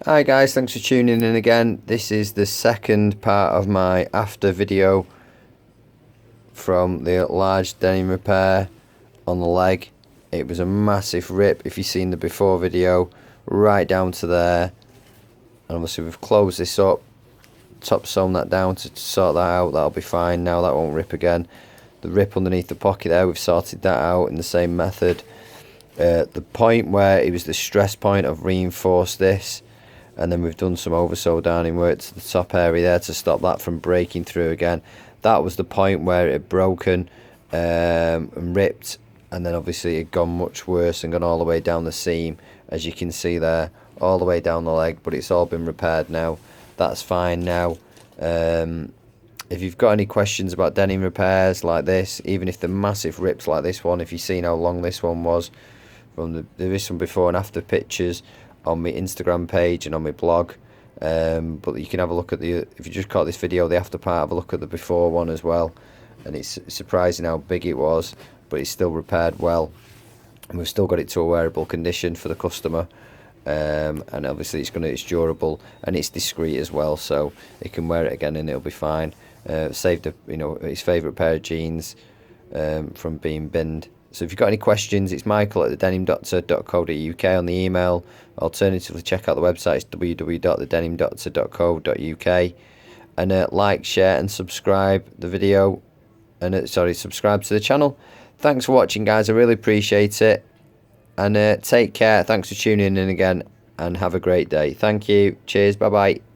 Hi guys, thanks for tuning in again. This is the second part of my after video from the large denim repair on the leg. It was a massive rip if you've seen the before video, right down to there. And obviously we've closed this up, top sewn that down to sort that out. That'll be fine now, that won't rip again. The rip underneath the pocket there, we've sorted that out in the same method. The point where it was the stress point, I've reinforced this. And then we've done some oversew darning work to the top area there to stop that from breaking through again. That was the point where it had broken and ripped, and then obviously it had gone much worse and gone all the way down the seam, as you can see there, all the way down the leg, but it's all been repaired now. That's fine now. If you've got any questions about denim repairs like this, even if they're massive rips like this one, if you've seen how long this one was, there is some before and after pictures on my Instagram page and on my blog, but you can have a look at if you just caught this video, the after part, have a look at the before one as well. And it's surprising how big it was, but it's still repaired well, and we've still got it to a wearable condition for the customer. And obviously it's durable and it's discreet as well, so he can wear it again and it'll be fine. Saved his favourite pair of jeans from being binned. So if you've got any questions, it's michael@thedenimdoctor.co.uk on the email. Alternatively, check out the website, it's www.thedenimdoctor.co.uk. And like, share and subscribe the video, and subscribe to the channel. Thanks for watching guys, I really appreciate it. And take care, thanks for tuning in again, and have a great day. Thank you, cheers, bye bye.